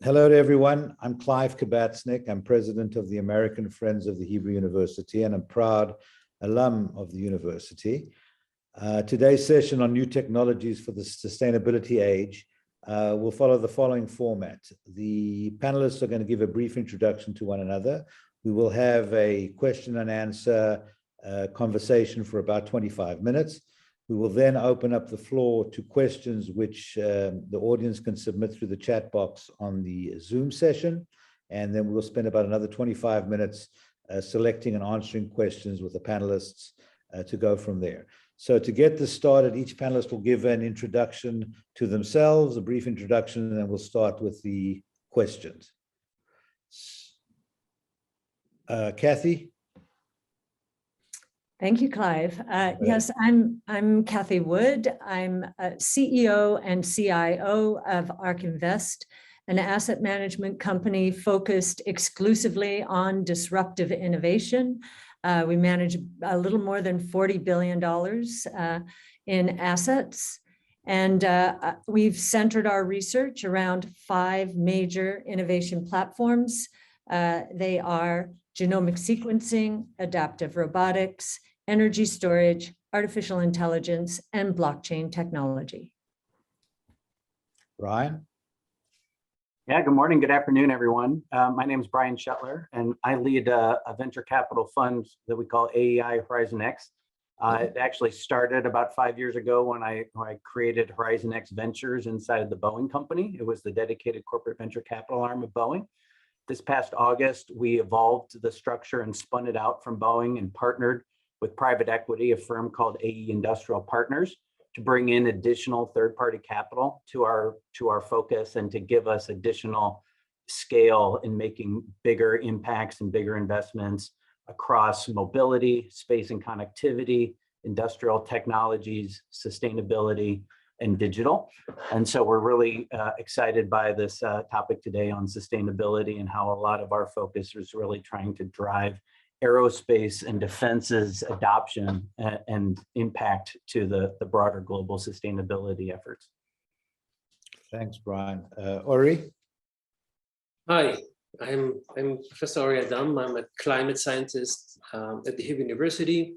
Hello to everyone. I'm Clive Kabatsnik. I'm president of the American Friends of the Hebrew University, and I'm proud alum of the university. Today's session on new technologies for the sustainability age will follow the following format. The panelists are going to give a brief introduction to one another. We will have a question and answer conversation for about 25 minutes. We will then open up the floor to questions which the audience can submit through the chat box on the Zoom session. And then we'll spend about another 25 minutes selecting and answering questions with the panelists to go from there. So to get this started, each panelist will give an introduction to themselves, a brief introduction, and then we'll start with the questions. Kathy? Thank you, Clive. Yes, I'm Kathy Wood. I'm CEO and CIO of ARK Invest, an asset management company focused exclusively on disruptive innovation. We manage a little more than $40 billion in assets. And we've centered our research around 5 major innovation platforms. They are genomic sequencing, adaptive robotics, energy storage, artificial intelligence, and blockchain technology. Brian? Yeah, good morning, good afternoon, everyone. My name is Brian Shetler, and I lead a venture capital fund that we call AEI Horizon X. It actually started about 5 years ago when I created Horizon X Ventures inside of the Boeing company. It was the dedicated corporate venture capital arm of Boeing. This past August, we evolved the structure and spun it out from Boeing and partnered with private equity, a firm called AE Industrial Partners, to bring in additional third-party capital to our focus and to give us additional scale in making bigger impacts and bigger investments across mobility, space and connectivity, industrial technologies, sustainability, and digital. And so we're really excited by this topic today on sustainability and how a lot of our focus is really trying to drive aerospace and defense's adoption and impact to the broader global sustainability efforts. Thanks, Brian. Ori? Hi, I'm Professor Ori Adam. I'm a climate scientist at the Hebrew University.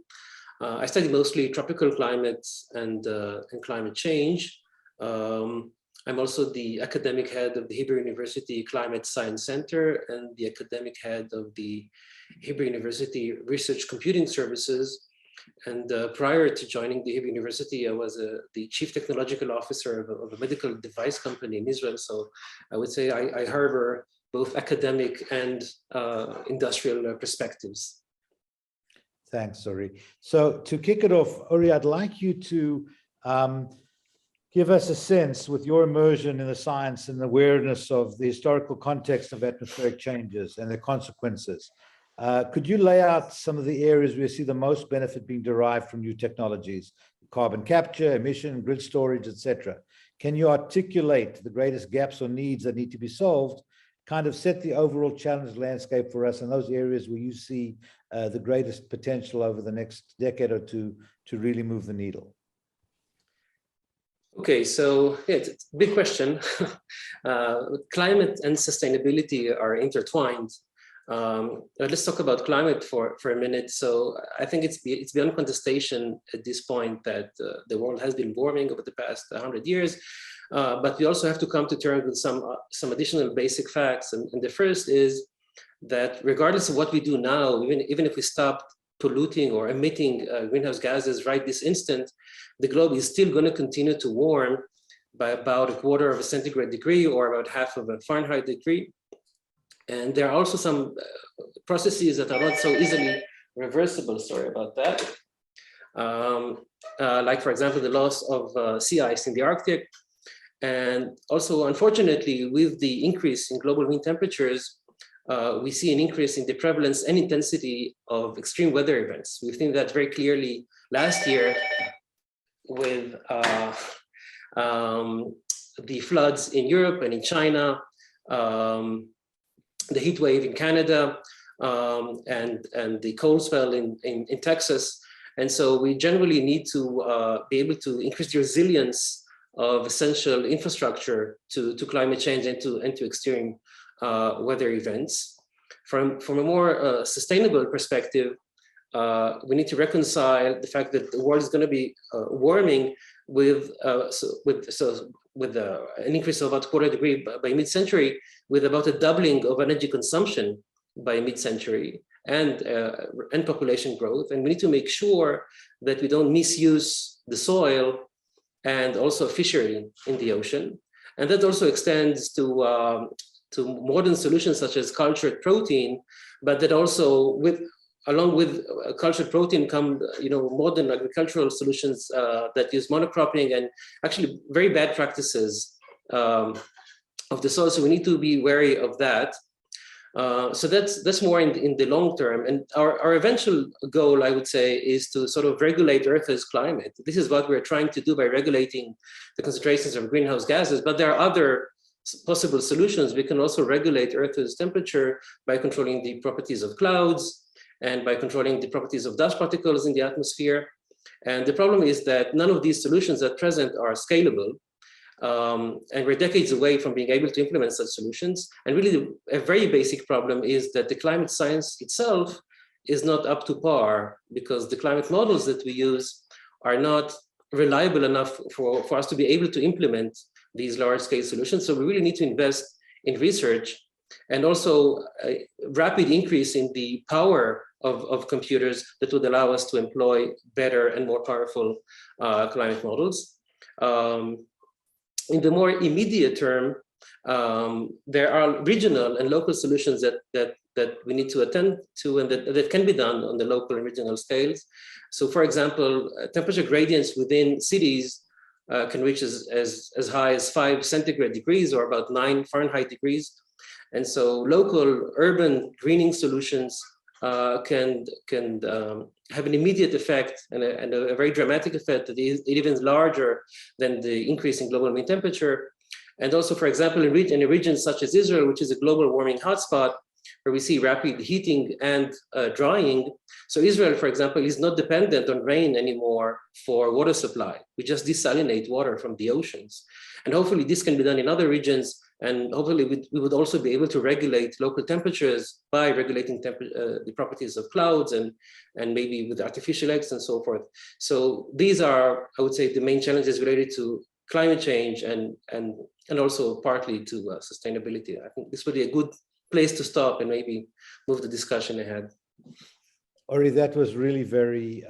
I study mostly tropical climates and climate change. I'm also the academic head of the Hebrew University Climate Science Center and the academic head of the Hebrew University Research Computing Services. And prior to joining the Hebrew University, I was the chief technological officer of a medical device company in Israel. So I would say I harbor both academic and industrial perspectives. Thanks, Ori. So to kick it off, Ori, I'd like you to give us a sense, with your immersion in the science and awareness of the historical context of atmospheric changes and their consequences. Could you lay out some of the areas where you see the most benefit being derived from new technologies, carbon capture, emission, grid storage, etc.? Can you articulate the greatest gaps or needs that need to be solved, kind of set the overall challenge landscape for us in those areas where you see the greatest potential over the next decade or two to really move the needle? Okay, so yeah, it's a big question. Climate and sustainability are intertwined. Let's talk about climate for a minute. So I think it's beyond contestation at this point that the world has been warming over the past 100 years, but we also have to come to terms with some additional basic facts. And the first is that regardless of what we do now, even if we stop polluting or emitting greenhouse gases right this instant, the globe is still going to continue to warm by about 1/4 of a centigrade degree or about 1/2 of a Fahrenheit degree. And there are also some processes that are not so easily reversible. Sorry about that. Like, for example, the loss of sea ice in the Arctic. And also, unfortunately, with the increase in global mean temperatures, we see an increase in the prevalence and intensity of extreme weather events. We've seen that very clearly last year with the floods in Europe and in China, the heat wave in Canada, and the cold spell in Texas. And so we generally need to be able to increase the resilience of essential infrastructure to climate change and to extreme weather events. From a more sustainable perspective, we need to reconcile the fact that the world is going to be warming with an increase of about 1/4 degree by mid-century, with about a doubling of energy consumption by mid-century, and population growth. And we need to make sure that we don't misuse the soil and also fishery in the ocean. And that also extends to modern solutions such as cultured protein, but that also along with cultured protein come, modern agricultural solutions that use monocropping and actually very bad practices of the soil. So we need to be wary of that. So that's more in the long term. And our eventual goal, I would say, is to sort of regulate Earth's climate. This is what we're trying to do by regulating the concentrations of greenhouse gases. But there are other possible solutions. We can also regulate Earth's temperature by controlling the properties of clouds and by controlling the properties of dust particles in the atmosphere. And the problem is that none of these solutions at present are scalable. And we're decades away from being able to implement such solutions. And really, a very basic problem is that the climate science itself is not up to par, because the climate models that we use are not reliable enough for us to be able to implement these large-scale solutions. So we really need to invest in research, and also a rapid increase in the power of computers that would allow us to employ better and more powerful climate models. In the more immediate term, there are regional and local solutions that we need to attend to, and that can be done on the local and regional scales. So, for example, temperature gradients within cities can reach as high as 5 centigrade degrees, or about 9 Fahrenheit degrees. And so local urban greening solutions can have an immediate effect, and a very dramatic effect that is even larger than the increase in global mean temperature. And also, for example, in a region such as Israel, which is a global warming hotspot, where we see rapid heating and drying. So Israel, for example, is not dependent on rain anymore for water supply. We just desalinate water from the oceans. And hopefully this can be done in other regions. And hopefully we would also be able to regulate local temperatures by regulating the properties of clouds, and maybe with artificial eggs and so forth. So these are, I would say, the main challenges related to climate change and also partly to sustainability. I think this would be a good place to stop and maybe move the discussion ahead. Ori, that was really very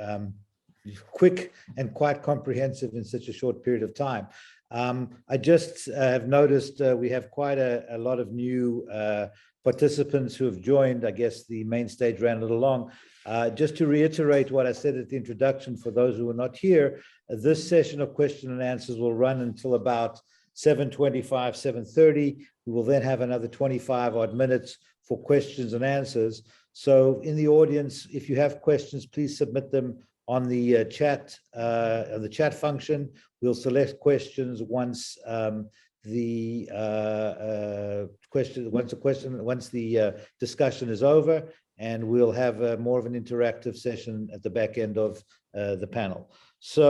quick and quite comprehensive in such a short period of time. I just have noticed we have quite a lot of new participants who have joined. I guess the main stage ran a little long. Just to reiterate what I said at the introduction, for those who are not here, this session of question and answers will run until about 7:25, 7:30. We will then have another 25 odd minutes for questions and answers. So in the audience, if you have questions, please submit them on the chat function. We'll select questions once the discussion is over, and we'll have more of an interactive session at the back end of the panel. So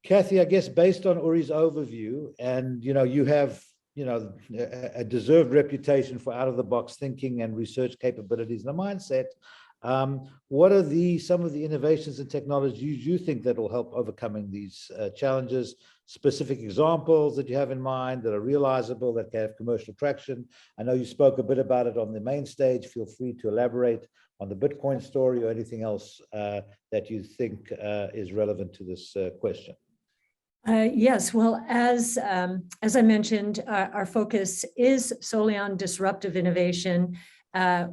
Kathy, I guess based on Uri's overview, and you have a deserved reputation for out-of-the-box thinking and research capabilities and a mindset, what are some of the innovations and technologies you think that will help overcoming these challenges? Specific examples that you have in mind that are realizable, that can have commercial traction? I know you spoke a bit about it on the main stage. Feel free to elaborate on the Bitcoin story or anything else that you think is relevant to this question. Yes, well, as I mentioned, our focus is solely on disruptive innovation,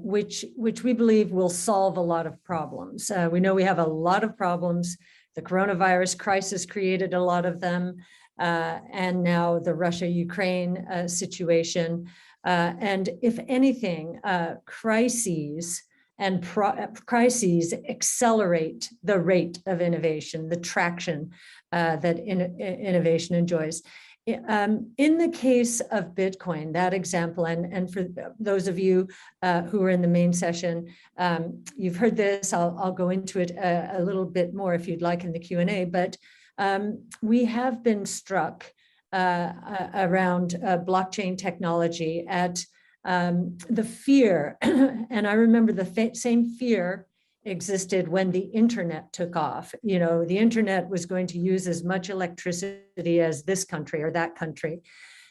which we believe will solve a lot of problems. We know we have a lot of problems. The coronavirus crisis created a lot of them, and now the Russia-Ukraine situation. And if anything, crises accelerate the rate of innovation, the traction that innovation enjoys. In the case of Bitcoin, that example, and for those of you who are in the main session, you've heard this. I'll go into it a little bit more if you'd like in the Q&A, but we have been struck around blockchain technology at the fear, and I remember the same fear existed when the internet took off. You know, the internet was going to use as much electricity as this country or that country.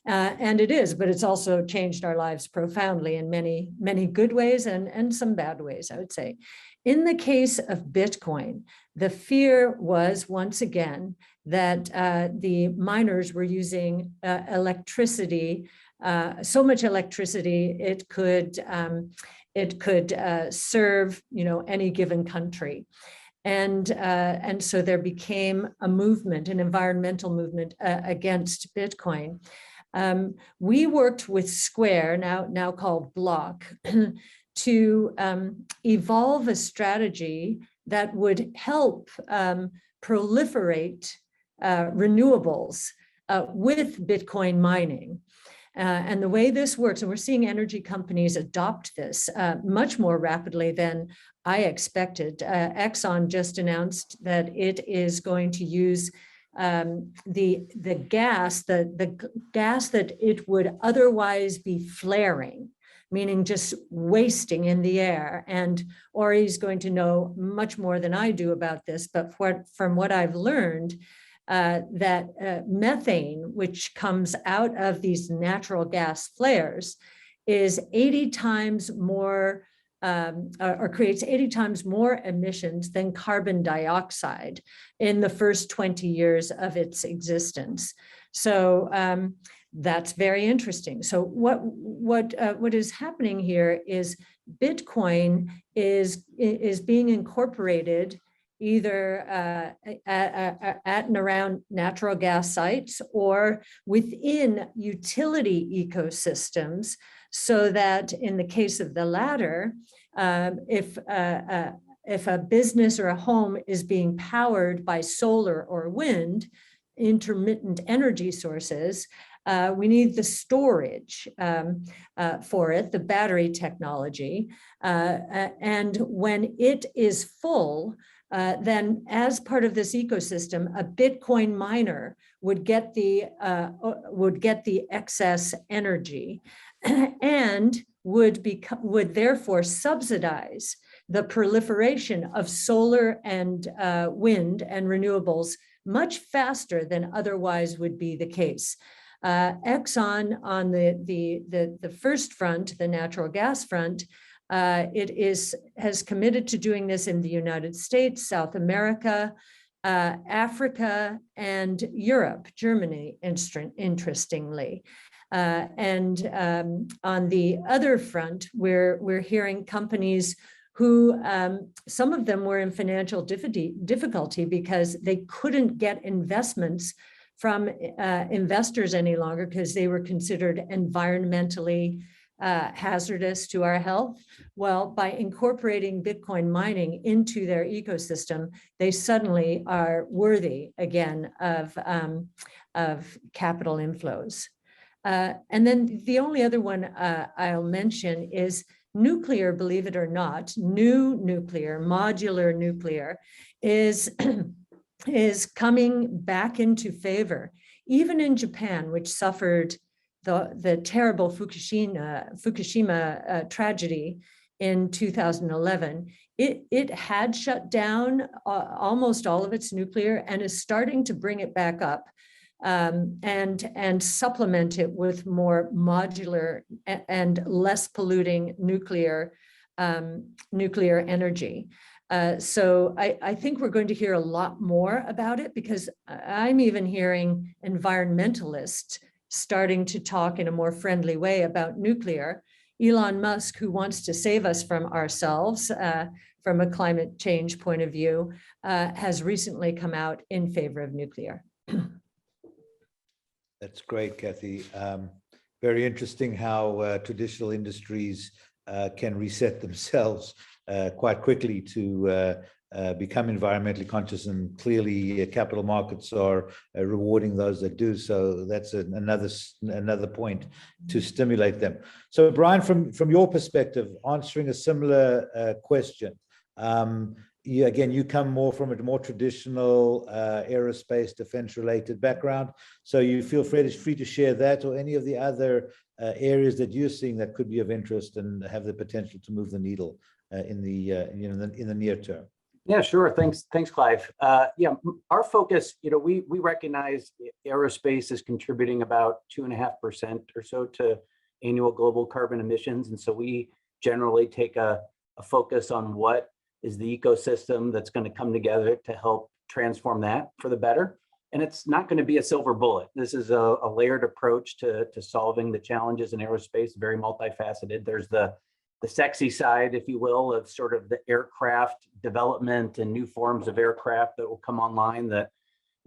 And it is, but it's also changed our lives profoundly in many, many good ways and some bad ways, I would say. In the case of Bitcoin, the fear was once again that the miners were using electricity, so much electricity it could serve, you know, any given country. And so there became a movement, an environmental movement against Bitcoin. We worked with Square, now called Block, to evolve a strategy that would help proliferate renewables with Bitcoin mining. And the way this works, and we're seeing energy companies adopt this much more rapidly than I expected. Exxon just announced that it is going to use the gas that it would otherwise be flaring, meaning just wasting in the air. And Ori's going to know much more than I do about this, but from what I've learned, that methane, which comes out of these natural gas flares, is 80 times more or creates 80 times more emissions than carbon dioxide in the first 20 years of its existence. So that's very interesting. So what is happening here is Bitcoin is being incorporated either at and around natural gas sites or within utility ecosystems, so that in the case of the latter, if a business or a home is being powered by solar or wind, intermittent energy sources, we need the storage for it, the battery technology. And when it is full, then as part of this ecosystem, a Bitcoin miner would get the excess energy and would therefore subsidize the proliferation of solar and wind and renewables much faster than otherwise would be the case. Exxon on the first front, the natural gas front, has committed to doing this in the United States, South America, Africa, and Europe, Germany, interestingly. And on the other front, we're hearing companies who, some of them were in financial difficulty because they couldn't get investments from investors any longer because they were considered environmentally hazardous to our health. Well, by incorporating Bitcoin mining into their ecosystem, they suddenly are worthy again of capital inflows. And then the only other one I'll mention is nuclear, believe it or not. New nuclear, modular nuclear is coming back into favor. Even in Japan, which suffered the terrible Fukushima tragedy in 2011, it had shut down almost all of its nuclear and is starting to bring it back up and supplement it with more modular and less polluting nuclear energy. So I think we're going to hear a lot more about it, because I'm even hearing environmentalists starting to talk in a more friendly way about nuclear. Elon Musk, who wants to save us from ourselves from a climate change point of view, has recently come out in favor of nuclear. That's great, Kathy. Very interesting how traditional industries can reset themselves quite quickly to become environmentally conscious, and clearly capital markets are rewarding those that do. So that's another point to stimulate them. So Brian, from your perspective, answering a similar question, you come more from a more traditional aerospace defense related background. So you feel free to share that or any of the other areas that you're seeing that could be of interest and have the potential to move the needle in the near term. Yeah, sure. Thanks, Clive. Yeah, our focus, we recognize aerospace is contributing about 2.5% or so to annual global carbon emissions. And so we generally take a focus on what is the ecosystem that's going to come together to help transform that for the better. And it's not going to be a silver bullet. This is a layered approach to solving the challenges in aerospace, very multifaceted. There's the sexy side, if you will, of sort of the aircraft development and new forms of aircraft that will come online that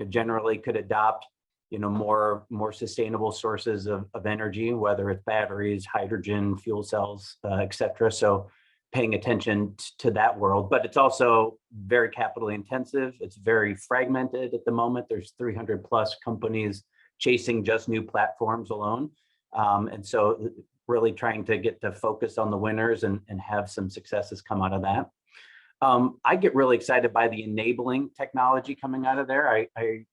generally could adopt, more sustainable sources of energy, whether it's batteries, hydrogen, fuel cells, et cetera. So paying attention to that world, but it's also very capitally intensive. It's very fragmented at the moment. There's 300 plus companies chasing just new platforms alone. And so really trying to get to focus on the winners and have some successes come out of that. I get really excited by the enabling technology coming out of there.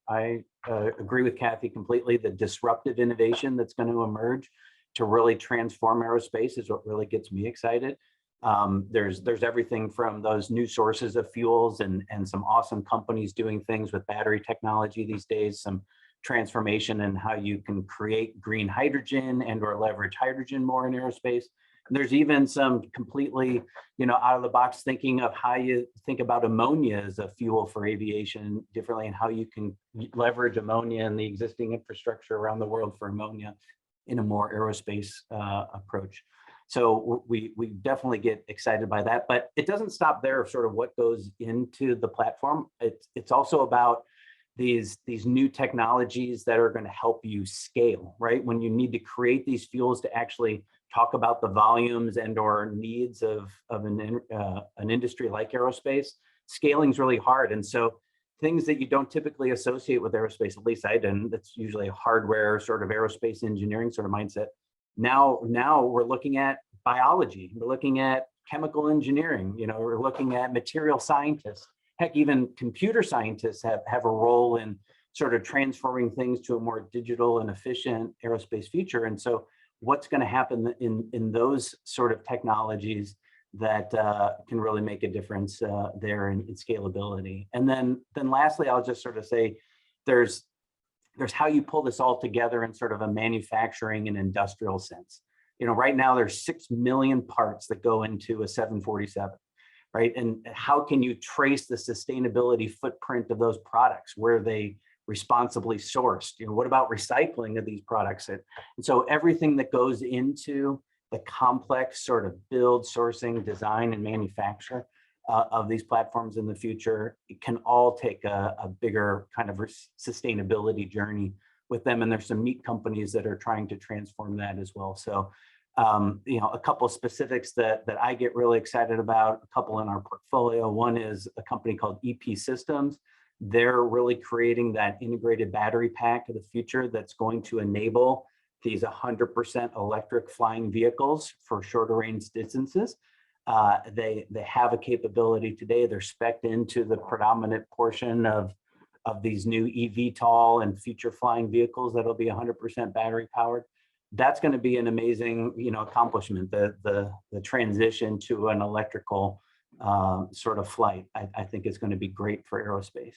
I agree with Kathy completely. The disruptive innovation that's going to emerge to really transform aerospace is what really gets me excited. There's everything from those new sources of fuels and some awesome companies doing things with battery technology these days, some transformation in how you can create green hydrogen and or leverage hydrogen more in aerospace. And there's even some completely, out of the box thinking of how you think about ammonia as a fuel for aviation differently and how you can leverage ammonia and the existing infrastructure around the world for ammonia in a more aerospace approach. So we definitely get excited by that, but it doesn't stop there of sort of what goes into the platform. It's also about these new technologies that are going to help you scale, right? When you need to create these fuels to actually talk about the volumes and or needs of an industry like aerospace, scaling is really hard. And so things that you don't typically associate with aerospace, at least I didn't, that's usually a hardware sort of aerospace engineering sort of mindset. Now we're looking at biology, we're looking at chemical engineering, we're looking at material scientists. Heck, even computer scientists have a role in sort of transforming things to a more digital and efficient aerospace future. And so what's going to happen in those sort of technologies that can really make a difference there in scalability. And then lastly, I'll just sort of say there's how you pull this all together in sort of a manufacturing and industrial sense. Right now there's 6 million parts that go into a 747. Right? And how can you trace the sustainability footprint of those products? Where are they responsibly sourced? What about recycling of these products? And so everything that goes into the complex sort of build, sourcing, design, and manufacture of these platforms in the future, it can all take a bigger kind of sustainability journey with them. And there's some neat companies that are trying to transform that as well. So a couple of specifics that I get really excited about, a couple in our portfolio. One is a company called EP Systems. They're really creating that integrated battery pack of the future that's going to enable these 100% electric flying vehicles for shorter range distances. They have a capability today. They're spec'd into the predominant portion of these new eVTOL and future flying vehicles that'll be 100% battery powered. That's going to be an amazing, accomplishment. The transition to an electrical sort of flight, I think is going to be great for aerospace.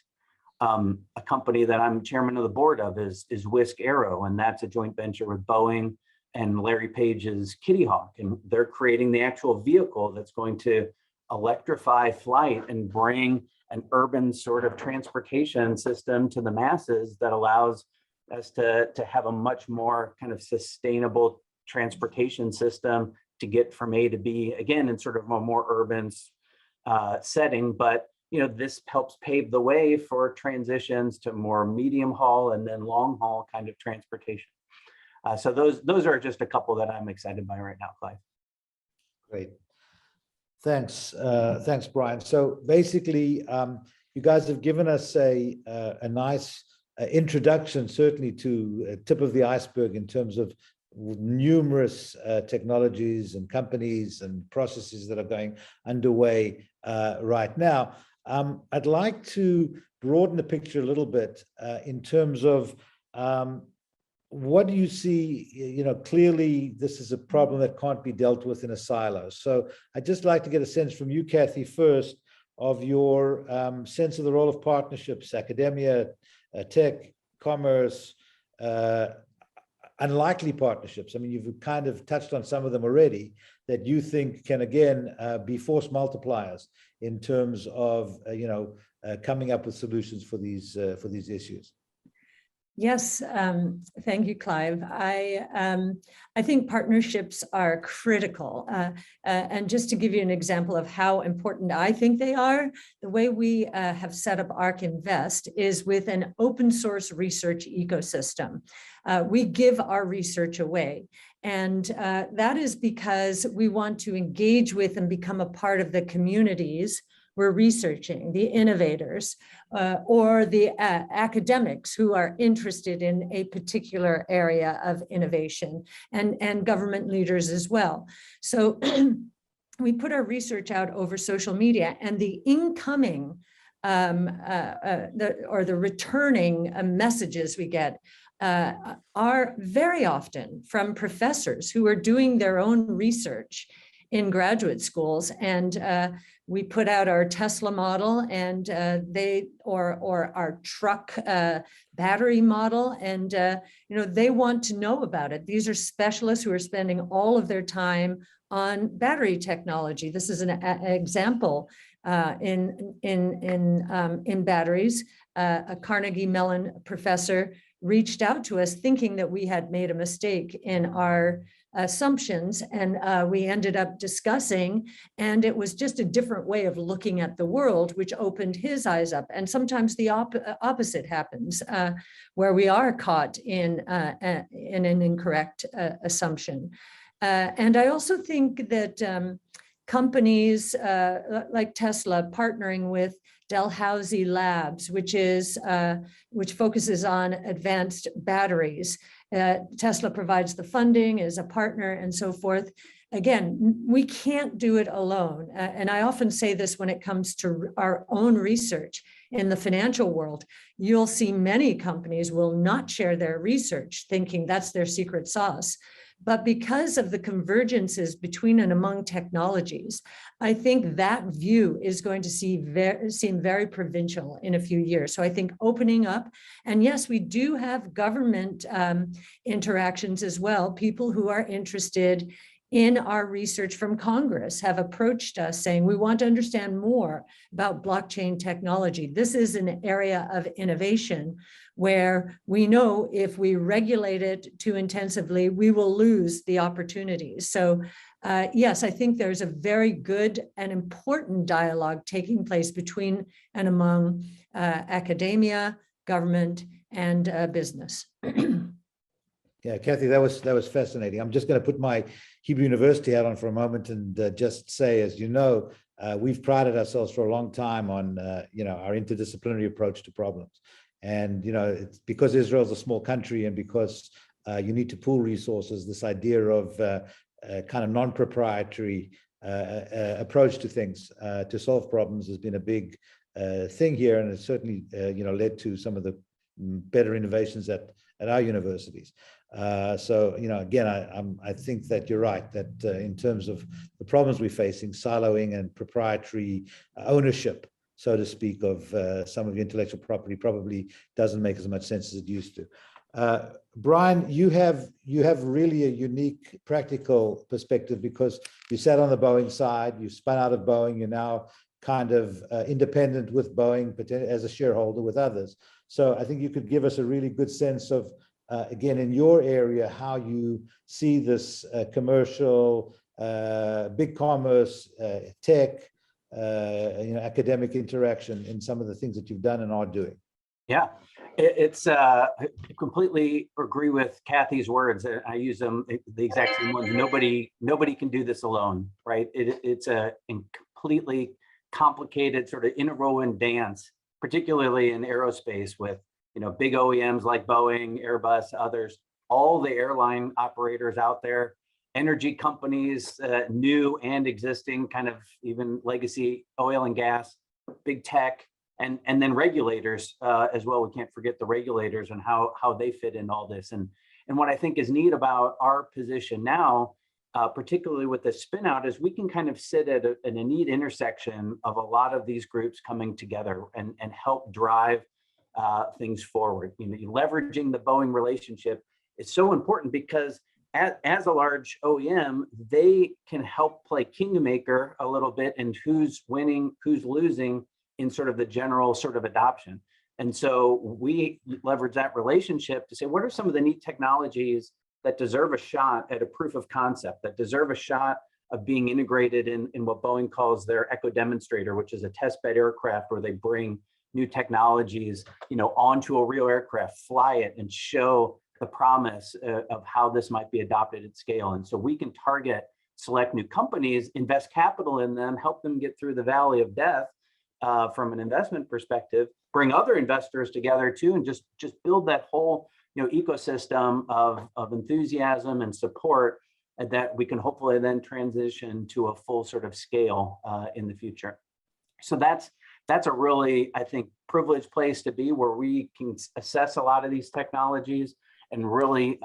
A company that I'm chairman of the board of is Whisk Aero, and that's a joint venture with Boeing and Larry Page's Kitty Hawk, and they're creating the actual vehicle that's going to electrify flight and bring an urban sort of transportation system to the masses that allows us to have a much more kind of sustainable transportation system to get from A to B, again, in sort of a more urban setting. But this helps pave the way for transitions to more medium haul and then long haul kind of transportation. So those are just a couple that I'm excited by right now, Clive. Great. Thanks, Brian. So basically, you guys have given us a nice introduction, certainly to a tip of the iceberg in terms of numerous technologies and companies and processes that are going underway right now. I'd like to broaden the picture a little bit in terms of what do you see? Clearly this is a problem that can't be dealt with in a silo. So I'd just like to get a sense from you, Kathy, first, of your sense of the role of partnerships, academia, tech, commerce, unlikely partnerships. I mean, you've kind of touched on some of them already that you think can, again, be force multipliers in terms of, coming up with solutions for these issues. Yes, thank you, Clive. I think partnerships are critical. And just to give you an example of how important I think they are, the way we have set up ARK Invest is with an open source research ecosystem. We give our research away. And that is because we want to engage with and become a part of the communities we're researching, the innovators, or the academics who are interested in a particular area of innovation, and government leaders as well. So we put our research out over social media, and the incoming the returning messages we get are very often from professors who are doing their own research in graduate schools. And we put out our Tesla model and or our truck battery model, and they want to know about it. These are specialists who are spending all of their time on battery technology. This is an example in batteries. A Carnegie Mellon professor reached out to us thinking that we had made a mistake in our assumptions, and we ended up discussing, and it was just a different way of looking at the world, which opened his eyes up. And sometimes the opposite happens, where we are caught in an incorrect assumption. And I also think that companies like Tesla partnering with Dalhousie Labs, which focuses on advanced batteries. Tesla provides the funding, is a partner, and so forth. Again, we can't do it alone. And I often say this when it comes to our own research in the financial world. You'll see many companies will not share their research, thinking that's their secret sauce. But because of the convergences between and among technologies, I think that view is going to seem very provincial in a few years. So I think opening up, and yes, we do have government interactions as well. People who are interested in our research from Congress have approached us saying, we want to understand more about blockchain technology. This is an area of innovation where we know if we regulate it too intensively, we will lose the opportunities. So yes, I think there's a very good and important dialogue taking place between and among academia, government, and business. Yeah, Kathy, that was fascinating. I'm just going to put my Hebrew University hat on for a moment and just say, as you know, we've prided ourselves for a long time on our interdisciplinary approach to problems. And it's because Israel's a small country, and because you need to pool resources, this idea of kind of non-proprietary approach to things to solve problems has been a big thing here, and it's certainly led to some of the better innovations at our universities. So again, I think that you're right, that in terms of the problems we're facing, siloing and proprietary ownership, so to speak, of some of the intellectual property probably doesn't make as much sense as it used to. Brian, you have really a unique practical perspective, because you sat on the Boeing side, you spun out of Boeing, you're now kind of independent with Boeing as a shareholder with others. So I think you could give us a really good sense of, again, in your area, how you see this commercial, big commerce, tech, academic interaction in some of the things that you've done and are doing. Yeah, it's I completely agree with Kathy's words. I use them the exact same ones. Nobody can do this alone, right? It's a completely complicated sort of interwoven dance, particularly in aerospace with big OEMs like Boeing, Airbus, others, all the airline operators out there, energy companies, new and existing, kind of even legacy oil and gas, big tech, and then regulators as well. We can't forget the regulators and how they fit in all this. And what I think is neat about our position now, particularly with the spin out, is we can kind of sit at a neat intersection of a lot of these groups coming together and help drive things forward. You know, leveraging the Boeing relationship is so important because as a large OEM, they can help play kingmaker a little bit in who's winning, who's losing in sort of the general sort of adoption. And so we leverage that relationship to say, what are some of the neat technologies that deserve a shot at a proof of concept, that deserve a shot of being integrated in what Boeing calls their Echo Demonstrator, which is a test bed aircraft where they bring new technologies, you know, onto a real aircraft, fly it, and show the promise of how this might be adopted at scale. And so we can target select new companies, invest capital in them, help them get through the valley of death from an investment perspective, bring other investors together too, and just build that whole, you know, ecosystem of enthusiasm and support that we can hopefully then transition to a full sort of scale in the future. So that's a really, I think, privileged place to be, where we can assess a lot of these technologies and really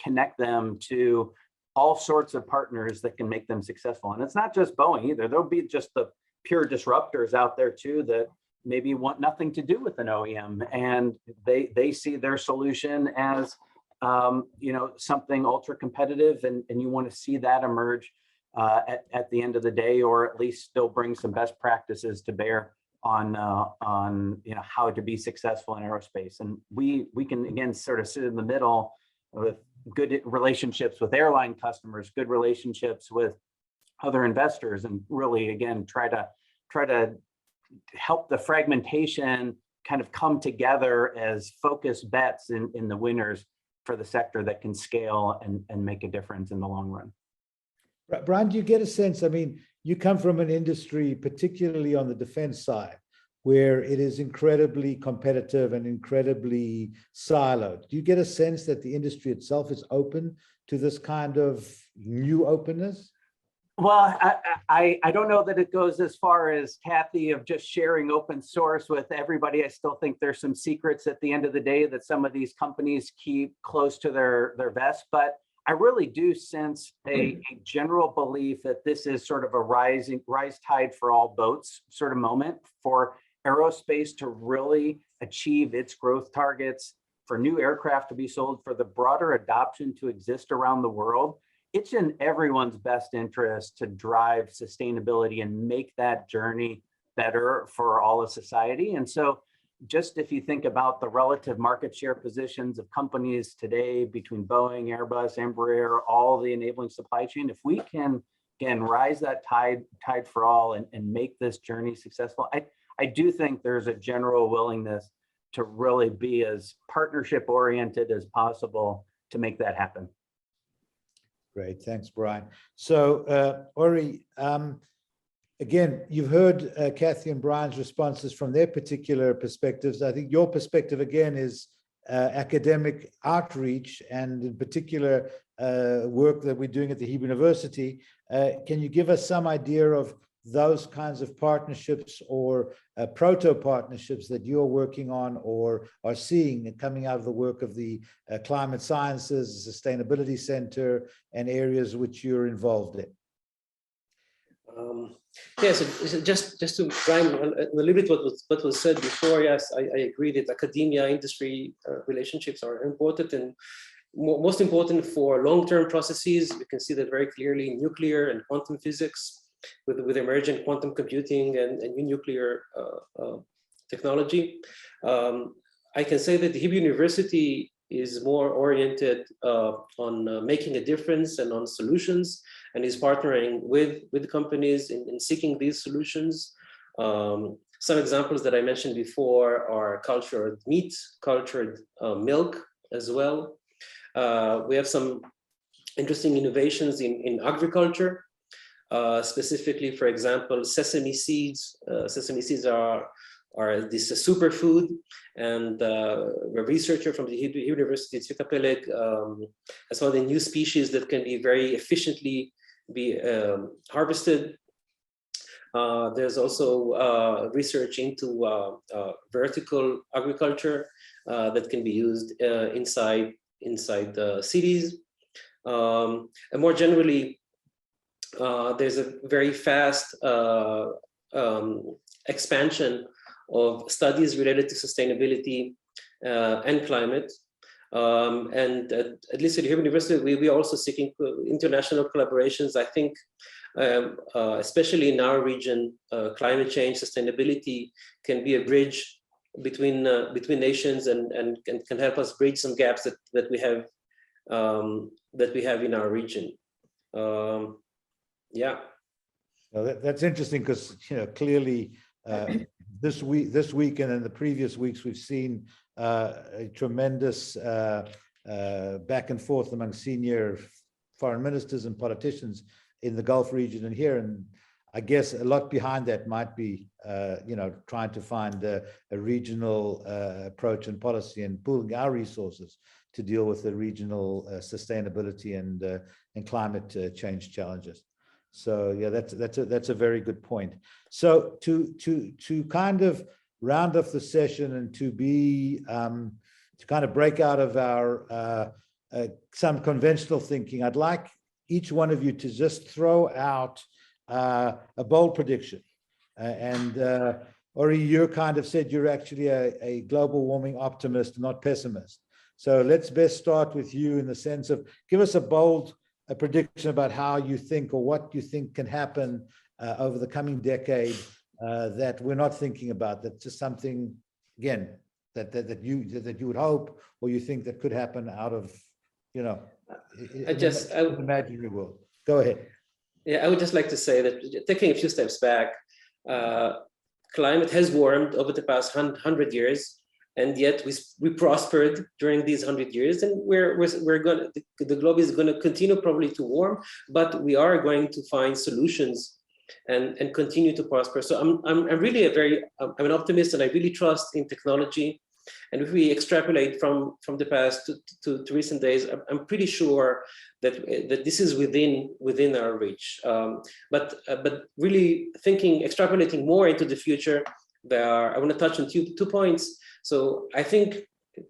connect them to all sorts of partners that can make them successful. And it's not just Boeing either. There'll be just the pure disruptors out there too that maybe want nothing to do with an OEM, and they see their solution as you know, something ultra competitive, and you want to see that emerge at the end of the day, or at least still bring some best practices to bear on you know, how to be successful in aerospace. And we can again sort of sit in the middle with good relationships with airline customers, good relationships with other investors, and really again try to help the fragmentation kind of come together as focused bets in the winners for the sector that can scale and make a difference in the long run. Brian, do you get a sense, I mean, you come from an industry, particularly on the defense side, where it is incredibly competitive and incredibly siloed. Do you get a sense that the industry itself is open to this kind of new openness? Well, I don't know that it goes as far as Kathy of just sharing open source with everybody. I still think there's some secrets at the end of the day that some of these companies keep close to their vest, but I really do sense a general belief that this is sort of a rise tide for all boats sort of moment for aerospace to really achieve its growth targets, for new aircraft to be sold, for the broader adoption to exist around the world. It's in everyone's best interest to drive sustainability and make that journey better for all of society. And so just if you think about the relative market share positions of companies today between Boeing, Airbus, Embraer, all the enabling supply chain, if we can, again, rise that tide for all and make this journey successful, I do think there's a general willingness to really be as partnership oriented as possible to make that happen. Great, thanks, Brian. So, Ori, again, you've heard Kathy and Brian's responses from their particular perspectives. I think your perspective, again, is academic outreach, and in particular, work that we're doing at the Hebrew University. Can you give us some idea of those kinds of partnerships or proto-partnerships that you're working on or are seeing coming out of the work of the Climate Sciences, Sustainability Center, and areas which you're involved in? Yes, so just to Brian, a little bit what was said before. Yes, I agree that academia industry relationships are important, and most important for long-term processes. We can see that very clearly in nuclear and quantum physics, with emergent quantum computing and new nuclear technology. I can say that the Hebrew University is more oriented on making a difference and on solutions, and is partnering with companies in seeking these solutions. Some examples that I mentioned before are cultured meat, cultured milk as well. We have some interesting innovations in agriculture. Specifically, for example, sesame seeds. Sesame seeds are this superfood, and a researcher from the Hebrew University, Tzvika Peleg, has found a new species that can be very efficiently be harvested. There's also research into vertical agriculture that can be used inside the cities. And more generally, there's a very fast expansion of studies related to sustainability and climate. And at least at Hebrew University, we are also seeking international collaborations. I think, especially in our region, climate change, sustainability can be a bridge between nations and can help us bridge some gaps that we have in our region. Yeah. Well, that's interesting because clearly this week and in the previous weeks we've seen a tremendous back and forth among senior foreign ministers and politicians in the Gulf region and here, and I guess a lot behind that might be trying to find a regional approach and policy and pooling our resources to deal with the regional sustainability and climate change challenges. So yeah, that's a very good point. So to kind of round off the session and to kind of break out of our some conventional thinking, I'd like each one of you to just throw out a bold prediction. Ori, you kind of said you're actually a global warming optimist, not pessimist. So let's best start with you in the sense of give us a prediction about how you think or what you think can happen over the coming decade that we're not thinking about. That's just something, again, that you would hope or you think that could happen out of, imaginary world. Go ahead. Yeah, I would just like to say that taking a few steps back, climate has warmed over the past 100 years. And yet we prospered during these 100 years, and the globe is going to continue probably to warm, but we are going to find solutions and continue to prosper. So I'm really I'm an optimist, and I really trust in technology. And if we extrapolate from the past to recent days, I'm pretty sure that this is within our reach. But really extrapolating more into the future, I want to touch on two points. So I think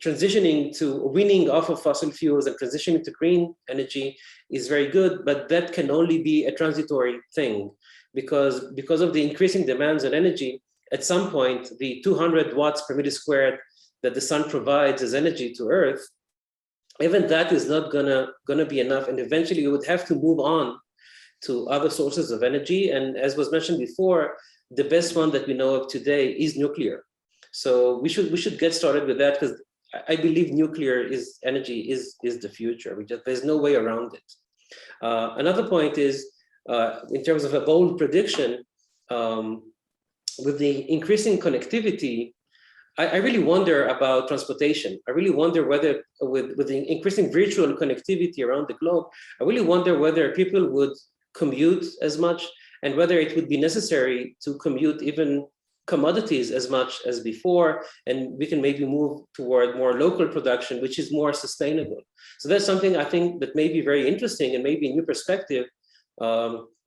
transitioning to weaning off of fossil fuels and transitioning to green energy is very good, but that can only be a transitory thing because of the increasing demands on energy. At some point, the 200 watts per meter squared that the sun provides as energy to Earth, even that is not gonna be enough, and eventually you would have to move on to other sources of energy. And as was mentioned before, the best one that we know of today is nuclear. So we should get started with that because I believe nuclear energy is the future. There's no way around it. Another point is in terms of a bold prediction, with the increasing connectivity, I really wonder about transportation. I really wonder whether with the increasing virtual connectivity around the globe, I really wonder whether people would commute as much and whether it would be necessary to commute even commodities as much as before, and we can maybe move toward more local production, which is more sustainable. So that's something I think that may be very interesting and maybe a new perspective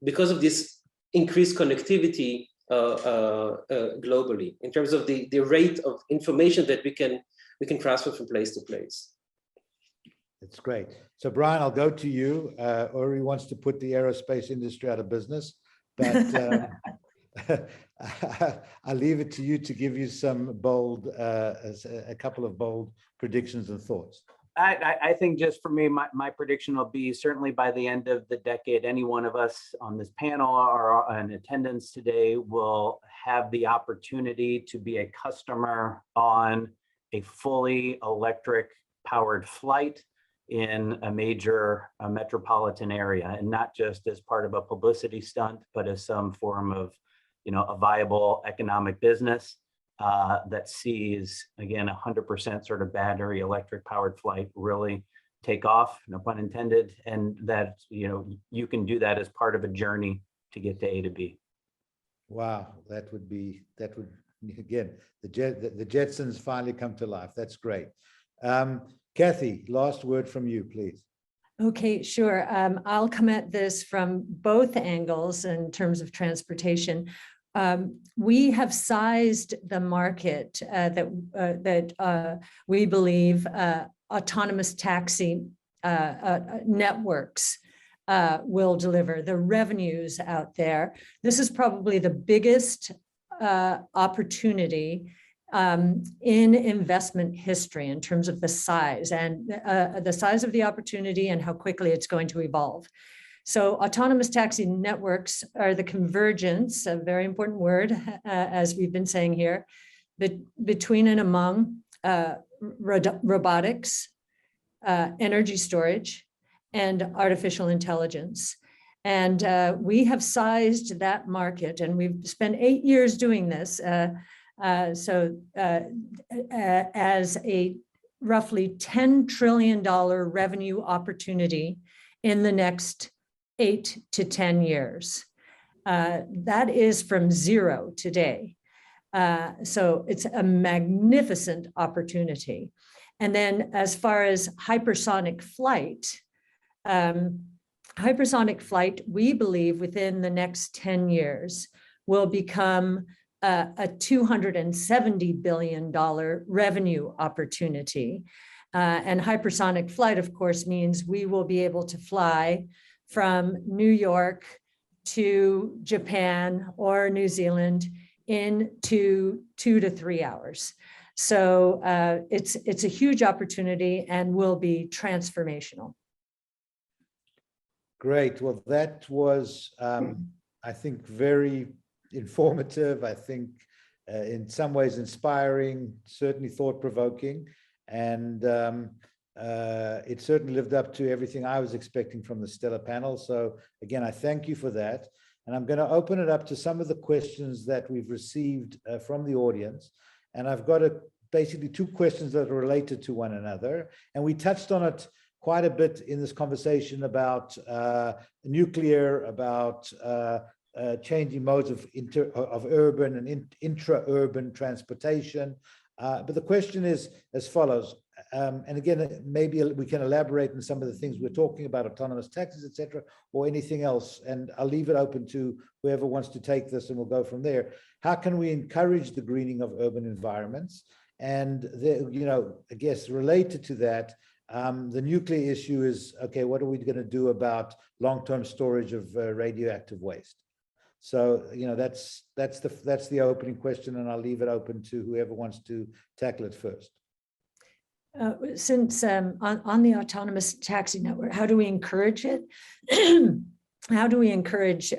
because of this increased connectivity globally in terms of the rate of information that we can transfer from place to place. That's great. So Brian, I'll go to you. Ori wants to put the aerospace industry out of business, but I'll leave it to you to give you some a couple of bold predictions and thoughts. I think just for me, my prediction will be certainly by the end of the decade, any one of us on this panel or in attendance today will have the opportunity to be a customer on a fully electric powered flight in a major metropolitan area, and not just as part of a publicity stunt, but as some form of a viable economic business that sees, again, 100% sort of battery electric powered flight really take off, no pun intended, and that you can do that as part of a journey to get to A to B. Wow, that would again, the Jetsons finally come to life. That's great. Kathy, last word from you, please. Okay, sure. I'll come at this from both angles in terms of transportation. We have sized the market that we believe autonomous taxi networks will deliver, the revenues out there. This is probably the biggest opportunity in investment history in terms of the size and the size of the opportunity and how quickly it's going to evolve. So autonomous taxi networks are the convergence, a very important word, as we've been saying here, between and among robotics, energy storage, and artificial intelligence. And we have sized that market, and we've spent 8 years doing this. As a roughly $10 trillion revenue opportunity in the next 8 to 10 years. That is from zero today. So it's a magnificent opportunity. And then as far as hypersonic flight, we believe within the next 10 years will become a $270 billion revenue opportunity. And hypersonic flight, of course, means we will be able to fly from New York to Japan or New Zealand in 2 to 3 hours. So it's a huge opportunity and will be transformational. Great. Well, that was, I think, very informative. I think in some ways inspiring, certainly thought-provoking, and it certainly lived up to everything I was expecting from the stellar panel. So again, I thank you for that. And I'm going to open it up to some of the questions that we've received from the audience. And I've got basically 2 questions that are related to one another. And we touched on it quite a bit in this conversation about nuclear, about changing modes of urban and intra-urban transportation. But the question is as follows. And again, maybe we can elaborate on some of the things we're talking about, autonomous taxis, et cetera, or anything else. And I'll leave it open to whoever wants to take this, and we'll go from there. How can we encourage the greening of urban environments? And, I guess related to that, the nuclear issue is, okay, what are we going to do about long-term storage of radioactive waste? So, that's the opening question, and I'll leave it open to whoever wants to tackle it first. Since on the autonomous taxi network, how do we encourage it? How do we encourage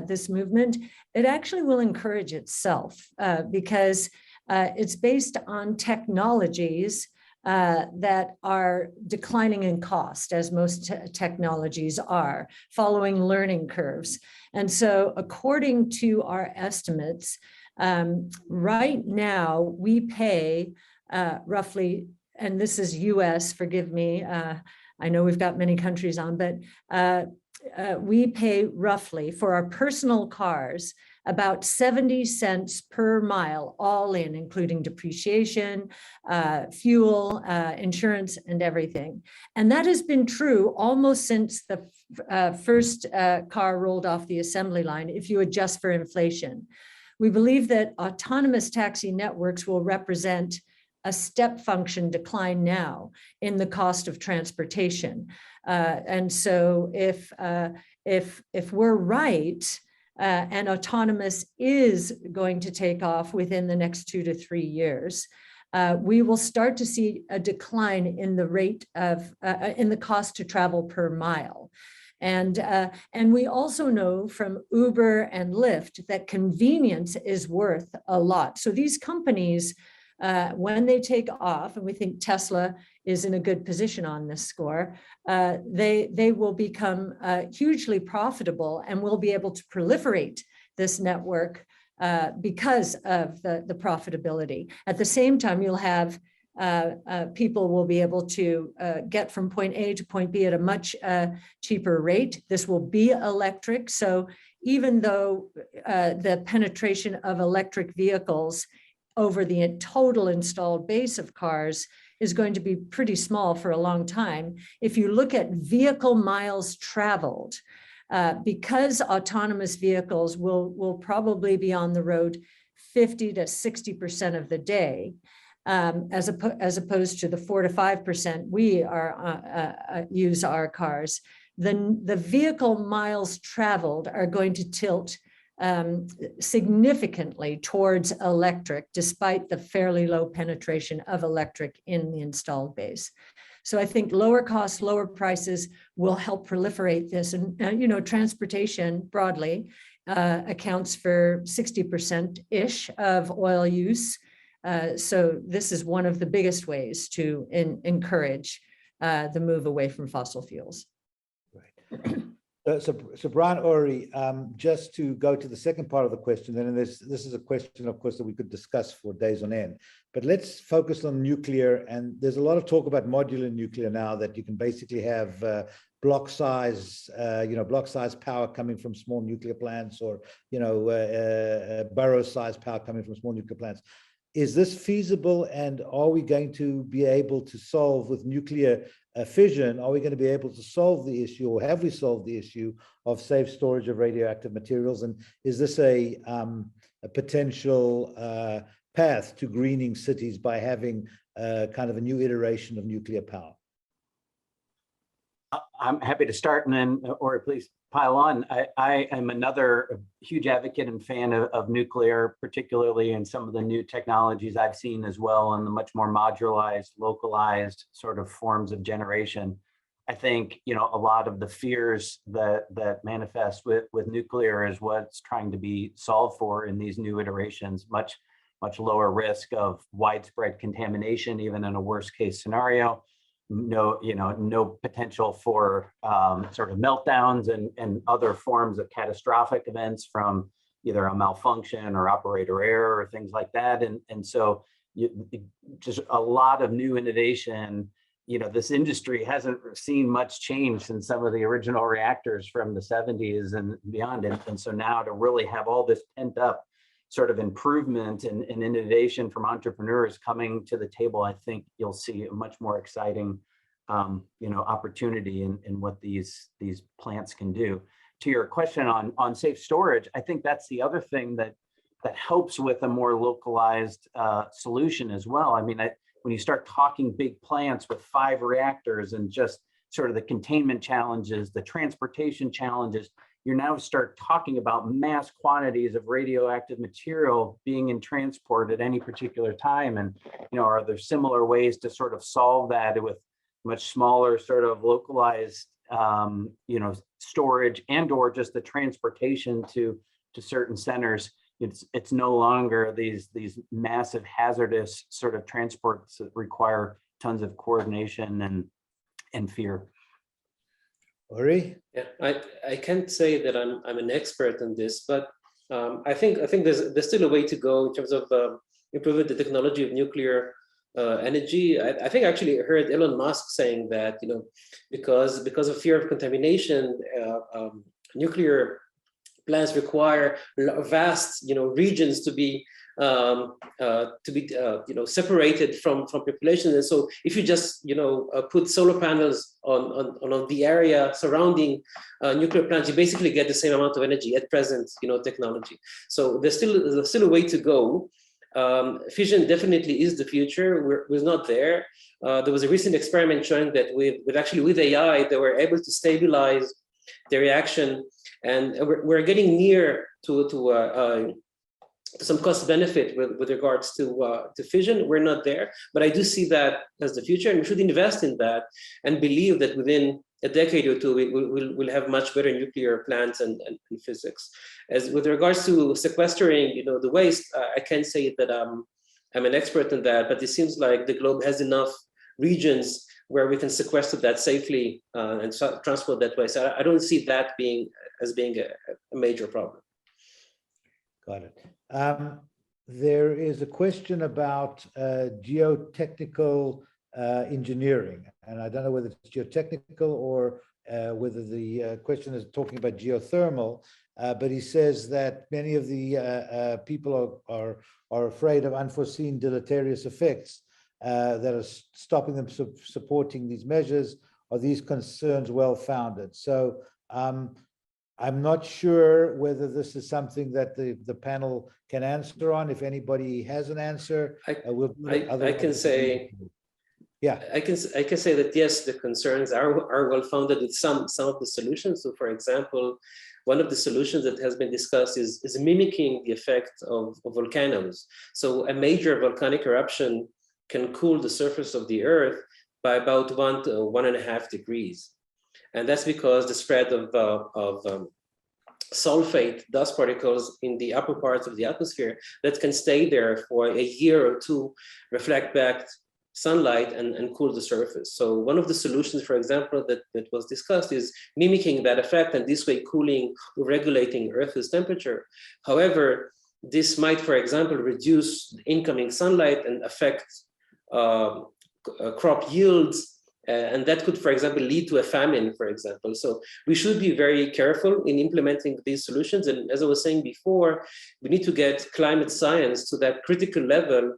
this movement? It actually will encourage itself because it's based on technologies that are declining in cost, as most technologies are, following learning curves. And so according to our estimates, right now we pay roughly, and this is US, forgive me, I know we've got many countries on, but we pay roughly for our personal cars about 70 cents per mile, all in, including depreciation, fuel, insurance, and everything. And that has been true almost since the first car rolled off the assembly line, if you adjust for inflation. We believe that autonomous taxi networks will represent a step function decline now in the cost of transportation. And so if we're right, and autonomous is going to take off within the next 2 to 3 years, we will start to see a decline in the rate of, in the cost to travel per mile. And we also know from Uber and Lyft that convenience is worth a lot. So these companies, when they take off, and we think Tesla is in a good position on this score, they will become hugely profitable and will be able to proliferate this network because of the profitability. At the same time, you'll have people will be able to get from point A to point B at a much cheaper rate. This will be electric. So even though the penetration of electric vehicles over the total installed base of cars is going to be pretty small for a long time. If you look at vehicle miles traveled, because autonomous vehicles will probably be on the road 50 to 60% of the day, as opposed to the 4 to 5% we use our cars, then the vehicle miles traveled are going to tilt significantly towards electric, despite the fairly low penetration of electric in the installed base. So I think lower costs, lower prices will help proliferate this. And transportation broadly accounts for 60%-ish of oil use. So this is one of the biggest ways to encourage the move away from fossil fuels. Right. So Brian Ori, just to go to the second part of the question, and this is a question, of course, that we could discuss for days on end, but let's focus on nuclear. And there's a lot of talk about modular nuclear now, that you can basically have block size power coming from small nuclear plants, or borough size power coming from small nuclear plants. Is this feasible, and are we going to be able to solve with nuclear fission? Are we going to be able to solve the issue, or have we solved the issue of safe storage of radioactive materials? And is this a potential path to greening cities by having kind of a new iteration of nuclear power? I'm happy to start, and then, or please pile on. I am another huge advocate and fan of nuclear, particularly in some of the new technologies I've seen as well, and the much more modularized, localized sort of forms of generation. I think, a lot of the fears that manifest with nuclear is what's trying to be solved for in these new iterations. Much lower risk of widespread contamination, even in a worst case scenario. No potential for sort of meltdowns and other forms of catastrophic events from either a malfunction or operator error or things like that. And so just a lot of new innovation. This industry hasn't seen much change since some of the original reactors from the 70s and beyond. And so now to really have all this pent up sort of improvement and innovation from entrepreneurs coming to the table, I think you'll see a much more exciting opportunity in what these plants can do. To your question on safe storage, I think that's the other thing that helps with a more localized solution as well. I mean, when you start talking big plants with 5 reactors and just sort of the containment challenges, the transportation challenges, you now start talking about mass quantities of radioactive material being in transport at any particular time. And, are there similar ways to sort of solve that with much smaller sort of localized, storage and or just the transportation to certain centers? It's no longer these massive hazardous sort of transports that require tons of coordination and fear. Ori? Yeah, I can't say that I'm an expert on this, but I think there's still a way to go in terms of improving the technology of nuclear energy. I think I actually heard Elon Musk saying that because of fear of contamination, nuclear plants require vast regions to be separated from population. And so if you just put solar panels on the area surrounding nuclear plants, you basically get the same amount of energy at present technology. So there's still a way to go. Fission definitely is the future. We're not there. There was a recent experiment showing that with AI, they were able to stabilize the reaction, and we're getting near to some cost benefit with regards to fission. We're not there, but I do see that as the future, and we should invest in that and believe that within a decade or two, we'll have much better nuclear plants and physics. As with regards to sequestering, the waste, I can't say that I'm an expert in that, but it seems like the globe has enough regions where we can sequester that safely and transport that waste. So I don't see that being a major problem. Got it. There is a question about geotechnical engineering, and I don't know whether it's geotechnical or whether the question is talking about geothermal. but he says that many of the people are afraid of unforeseen deleterious effects that are stopping them supporting these measures. Are these concerns well-founded? So I'm not sure whether this is something that the panel can answer on. If anybody has an answer, I can say, yeah, I can say that yes, the concerns are well-founded with some of the solutions. So, for example, one of the solutions that has been discussed is mimicking the effect of volcanoes. So, a major volcanic eruption can cool the surface of the Earth by about 1 to 1.5 degrees. And that's because the spread of sulfate dust particles in the upper parts of the atmosphere that can stay there for a year or two, reflect back sunlight and cool the surface. So one of the solutions, for example, that was discussed is mimicking that effect, and this way cooling or regulating Earth's temperature. However, this might, for example, reduce incoming sunlight and affect crop yields, and that could, for example, lead to a famine, for example. So we should be very careful in implementing these solutions. And as I was saying before, we need to get climate science to that critical level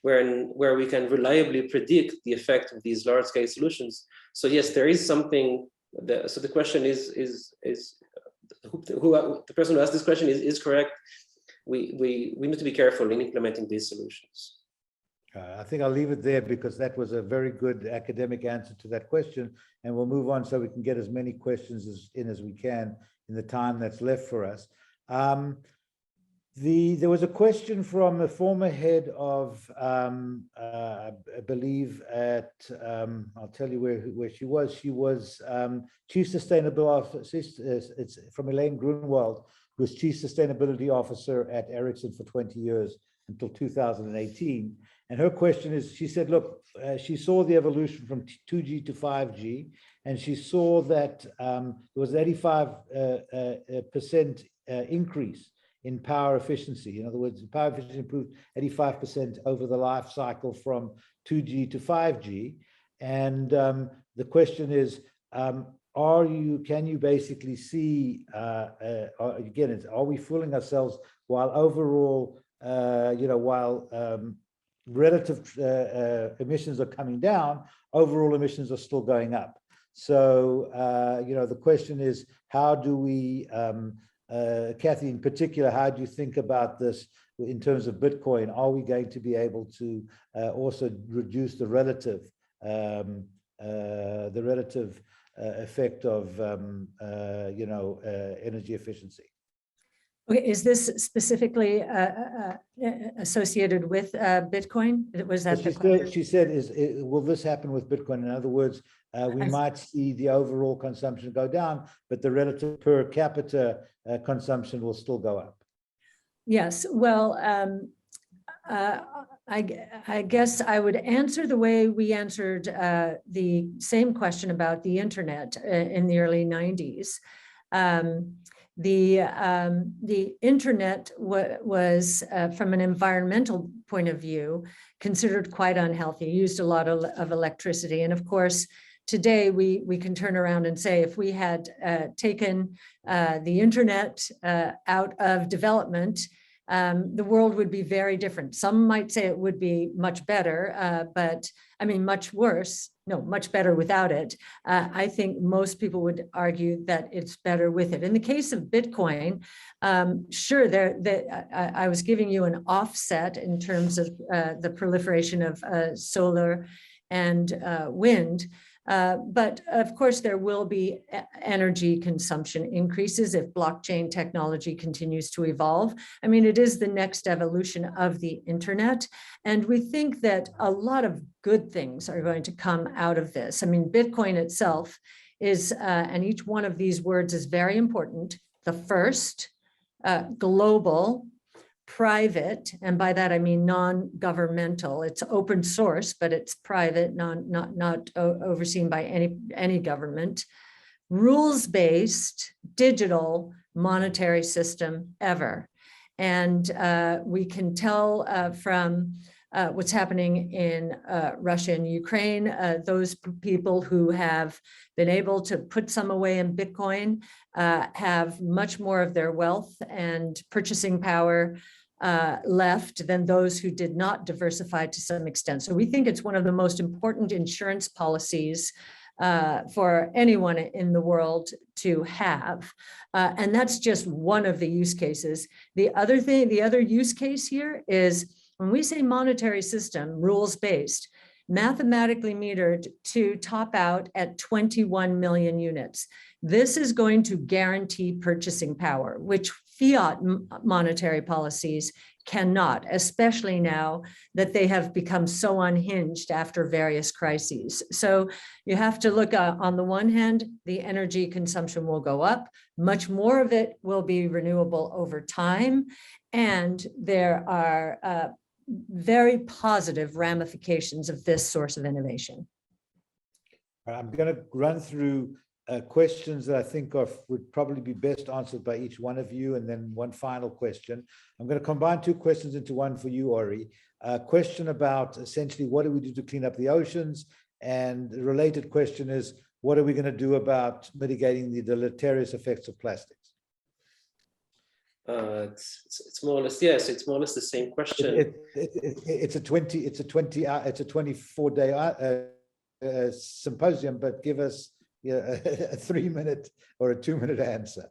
where we can reliably predict the effect of these large-scale solutions. So yes, there is something. So the question is the person who asked this question is correct. We need to be careful in implementing these solutions. I think I'll leave it there because that was a very good academic answer to that question, and we'll move on so we can get as many questions as we can in the time that's left for us. There was a question from a former head of, I believe at, I'll tell you where she was. She was Chief Sustainability Officer, it's from Elaine Grunwald, who was Chief Sustainability Officer at Ericsson for 20 years until 2018. And her question is, she said, look, she saw the evolution from 2G to 5G, and she saw that there was an 85% increase in power efficiency. In other words, power efficiency improved 85% over the life cycle from 2G to 5G. And the question is, can you basically see, again, are we fooling ourselves while overall, while relative emissions are coming down, overall emissions are still going up. So, the question is, how do we, Kathy in particular, how do you think about this in terms of Bitcoin? Are we going to be able to also reduce the relative effect of, energy efficiency? Okay, is this specifically associated with Bitcoin? Was that she said, will this happen with Bitcoin? In other words, we might see the overall consumption go down, but the relative per capita consumption will still go up. Yes, well, I guess I would answer the way we answered the same question about the internet in the early 90s. The internet was, from an environmental point of view, considered quite unhealthy, used a lot of electricity. And of course, today we can turn around and say, if we had taken the internet out of development, the world would be very different. Some might say it would be much better, but I mean, much worse. No, much better without it. I think most people would argue that it's better with it. In the case of Bitcoin, sure, I was giving you an offset in terms of the proliferation of solar and wind. But of course, there will be energy consumption increases if blockchain technology continues to evolve. I mean, it is the next evolution of the internet. And we think that a lot of good things are going to come out of this. I mean, Bitcoin itself is, and each one of these words is very important. The first, global, private, and by that I mean non-governmental. It's open source, but it's private, not overseen by any government. Rules-based digital monetary system ever. And we can tell from what's happening in Russia and Ukraine. Those people who have been able to put some away in Bitcoin have much more of their wealth and purchasing power left than those who did not diversify to some extent. So we think it's one of the most important insurance policies for anyone in the world to have. And that's just one of the use cases. The other use case here is when we say monetary system, rules-based, mathematically metered to top out at 21 million units. This is going to guarantee purchasing power, which fiat monetary policies cannot, especially now that they have become so unhinged after various crises. So you have to look on the one hand, the energy consumption will go up, much more of it will be renewable over time, and there are very positive ramifications of this source of innovation. I'm going to run through questions that I think would probably be best answered by each one of you, and then one final question. I'm going to combine two questions into one for you, Ori. A question about essentially what do we do to clean up the oceans, and the related question is what are we going to do about mitigating the deleterious effects of plastics? It's more or less, yes, it's more or less the same question. It's a 24-day symposium, but give us a 3-minute or a 2-minute answer.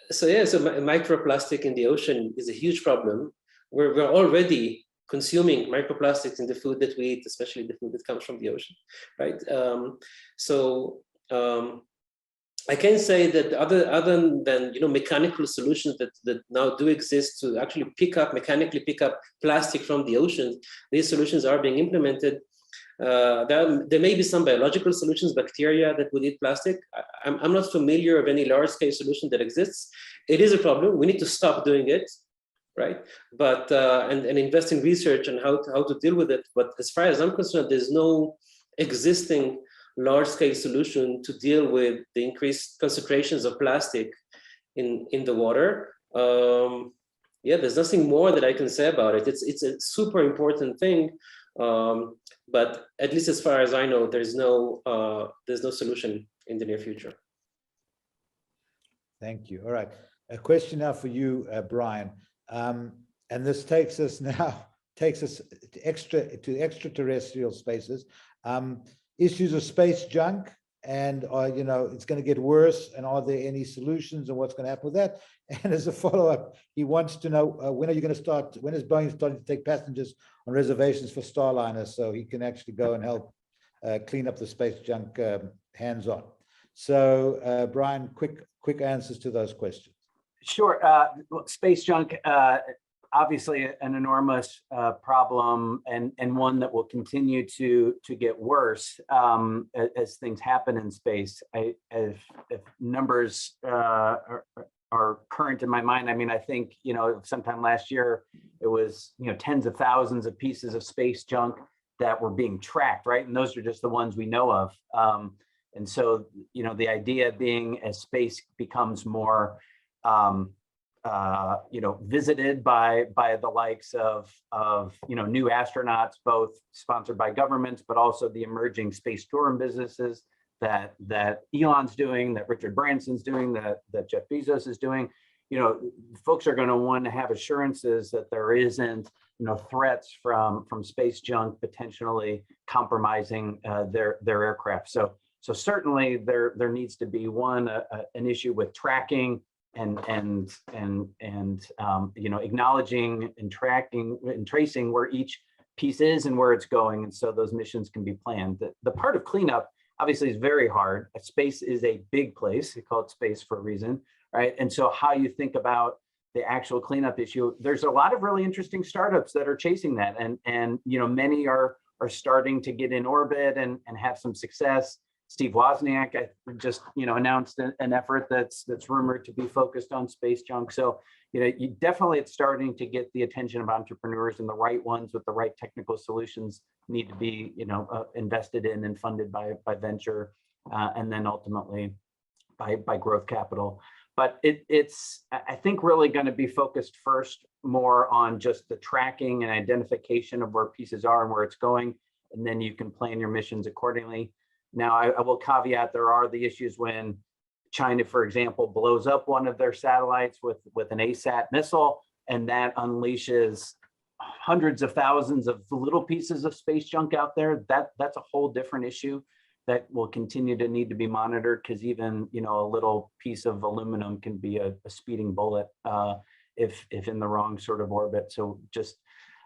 So yeah, so microplastic in the ocean is a huge problem. We're already consuming microplastics in the food that we eat, especially the food that comes from the ocean, right? I can say that other than mechanical solutions that now do exist to actually mechanically pick up plastic from the oceans, these solutions are being implemented. There may be some biological solutions, bacteria that would eat plastic. I'm not familiar of any large-scale solution that exists. It is a problem. We need to stop doing it, right? But and invest in research on how to deal with it. But as far as I'm concerned, there's no existing large-scale solution to deal with the increased concentrations of plastic in the water. Yeah, there's nothing more that I can say about it. It's a super important thing, but at least as far as I know, there's no solution in the near future. Thank you. All right, a question now for you, Brian, and this takes us to extraterrestrial spaces. Issues of space junk, and it's going to get worse, and are there any solutions, and what's going to happen with that? And as a follow-up, he wants to know when is Boeing starting to take passengers on reservations for Starliners so he can actually go and help clean up the space junk hands-on. So Brian, quick answers to those questions. Sure. Space junk, obviously an enormous problem, and one that will continue to get worse as things happen in space. If numbers are current in my mind, I mean, I think sometime last year it was tens of thousands of pieces of space junk that were being tracked, right? And those are just the ones we know of. And so the idea being, as space becomes more visited by the likes of new astronauts, both sponsored by governments, but also the emerging space tourism businesses that Elon's doing, that Richard Branson's doing, that Jeff Bezos is doing. Folks are going to want to have assurances that there isn't threats from space junk potentially compromising their aircraft. So certainly there needs to be an issue with tracking and acknowledging and tracking and tracing where each piece is and where it's going, and so those missions can be planned. The part of cleanup obviously is very hard. Space is a big place. They call it space for a reason, right? And so how you think about the actual cleanup issue, there's a lot of really interesting startups that are chasing that, and many are starting to get in orbit and have some success. Steve Wozniak just announced an effort that's rumored to be focused on space junk. So you definitely, it's starting to get the attention of entrepreneurs, and the right ones with the right technical solutions need to be invested in and funded by venture, and then ultimately by growth capital. But it's, I think, really going to be focused first more on just the tracking and identification of where pieces are and where it's going. And then you can plan your missions accordingly. Now, I will caveat, there are the issues when China, for example, blows up one of their satellites with an ASAT missile, and that unleashes hundreds of thousands of little pieces of space junk out there. That's a whole different issue that will continue to need to be monitored, because even, you know, a little piece of aluminum can be a speeding bullet if in the wrong sort of orbit. So just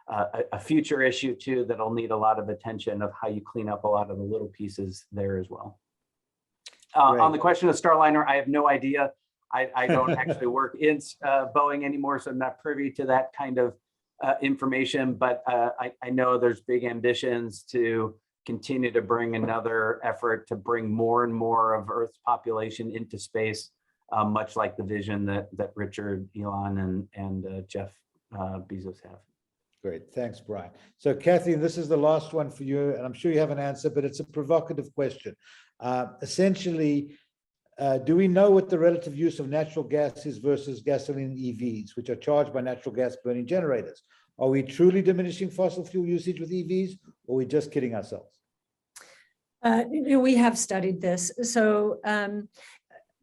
a future issue too that'll need a lot of attention, of how you clean up a lot of the little pieces there as well. On the question of Starliner, I have no idea. I don't actually work in Boeing anymore, so I'm not privy to that kind of information, but I know there's big ambitions to continue to bring another effort to bring more and more of Earth's population into space, much like the vision that Richard, Elon, and Jeff Bezos have. Great, thanks, Brian. So Kathy, this is the last one for you, and I'm sure you have an answer, but it's a provocative question. Essentially, do we know what the relative use of natural gas is versus gasoline EVs, which are charged by natural gas burning generators? Are we truly diminishing fossil fuel usage with EVs, or are we just kidding ourselves? We have studied this. So,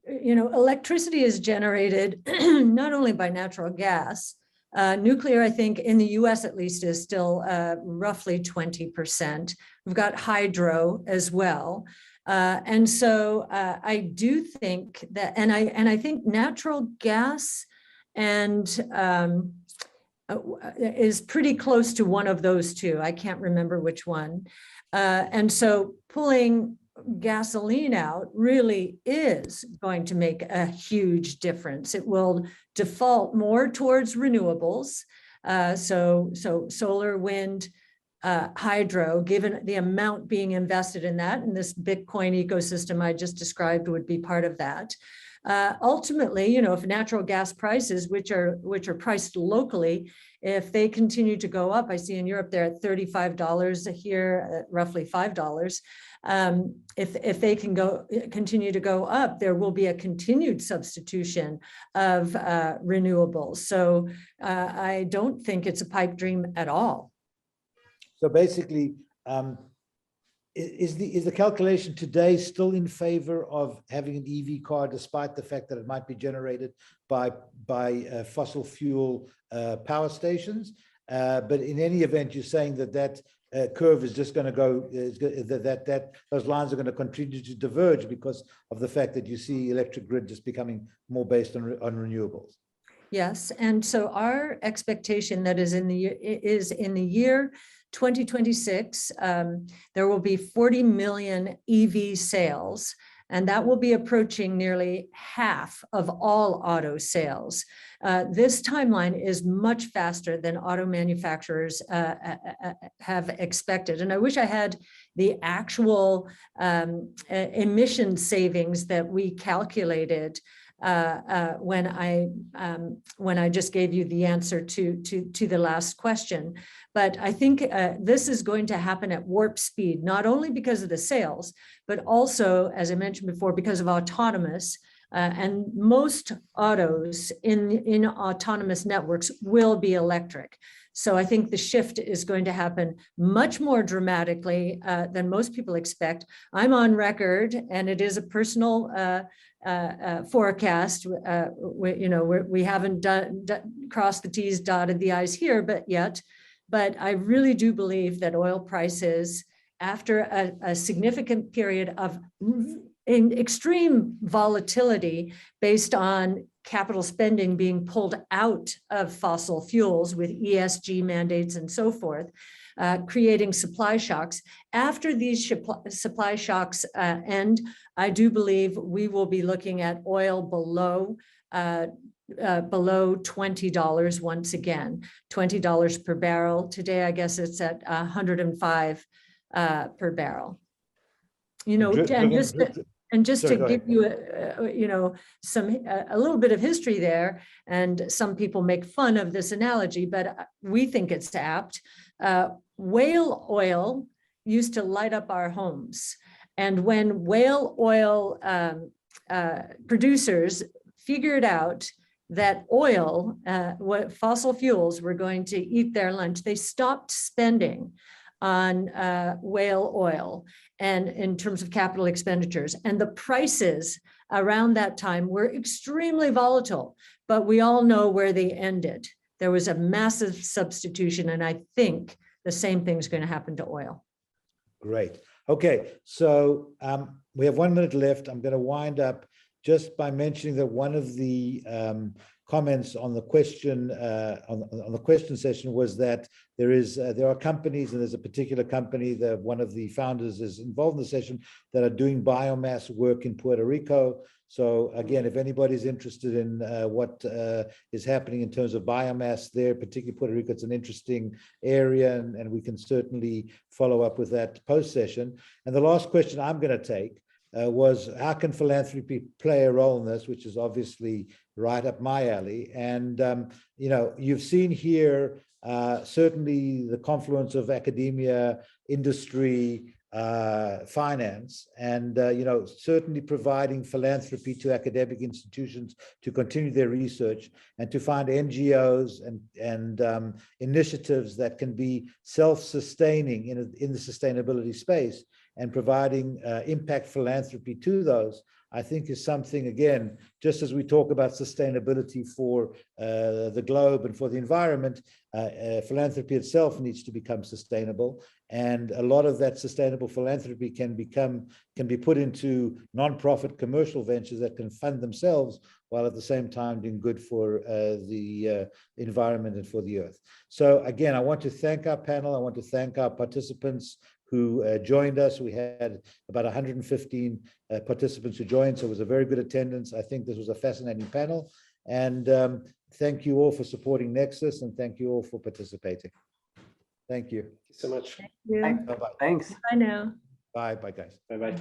electricity is generated not only by natural gas. Nuclear, I think, in the US at least, is still roughly 20%. We've got hydro as well. And so I do think that, and I think natural gas and is pretty close to one of those two. I can't remember which one. And so pulling gasoline out really is going to make a huge difference. It will default more towards renewables. So solar, wind, hydro, given the amount being invested in that, and this Bitcoin ecosystem I just described would be part of that. Ultimately, if natural gas prices, which are priced locally, if they continue to go up, I see in Europe they're at $35, here at roughly $5. If they can continue to go up, there will be a continued substitution of renewables. So I don't think it's a pipe dream at all. So basically, is the calculation today still in favor of having an EV car, despite the fact that it might be generated by fossil fuel power stations? But in any event, you're saying that curve is just going to go, that those lines are going to continue to diverge because of the fact that you see electric grid just becoming more based on renewables. Yes, and so our expectation that is in the year 2026, there will be 40 million EV sales, and that will be approaching nearly half of all auto sales. This timeline is much faster than auto manufacturers have expected. And I wish I had the actual emission savings that we calculated when I just gave you the answer to the last question. But I think this is going to happen at warp speed, not only because of the sales, but also, as I mentioned before, because of autonomous. And most autos in autonomous networks will be electric. So I think the shift is going to happen much more dramatically than most people expect. I'm on record, and it is a personal forecast. We haven't crossed the T's, dotted the I's here, but I really do believe that oil prices, after a significant period of extreme volatility based on capital spending being pulled out of fossil fuels with ESG mandates and so forth, creating supply shocks. After these supply shocks end, I do believe we will be looking at oil below $20 once again, $20 per barrel. Today, I guess it's at 105 per barrel. And just to give you a little bit of history there, and some people make fun of this analogy, but we think it's apt. Whale oil used to light up our homes, and when whale oil producers figured out that oil, what fossil fuels were going to eat their lunch. They stopped spending on whale oil and in terms of capital expenditures. And the prices around that time were extremely volatile, but we all know where they ended. There was a massive substitution, and I think the same thing is going to happen to oil. Great. Okay, so we have 1 minute left. I'm going to wind up just by mentioning that one of the comments on the question on the question session was that there are companies, and there's a particular company that one of the founders is involved in the session, that are doing biomass work in Puerto Rico. So again, if anybody's interested in what is happening in terms of biomass there, particularly Puerto Rico, it's an interesting area, and we can certainly follow up with that post-session. And the last question I'm going to take was, how can philanthropy play a role in this, which is obviously right up my alley. And, you know, you've seen here certainly the confluence of academia, industry, finance, and you know, certainly providing philanthropy to academic institutions to continue their research and to find NGOs and initiatives that can be self-sustaining in the sustainability space, and providing impact philanthropy to those, I think is something, again, just as we talk about sustainability for the globe and for the environment, philanthropy itself needs to become sustainable. And a lot of that sustainable philanthropy can be put into nonprofit commercial ventures that can fund themselves, while at the same time doing good for the environment and for the earth. So again, I want to thank our panel. I want to thank our participants who joined us. We had about 115 participants who joined, so it was a very good attendance. I think this was a fascinating panel. And thank you all for supporting Nexus, and thank you all for participating. Thank you. Thank you so much. Thank you. Bye-bye. Thanks. Bye now. Bye, guys. Bye-bye.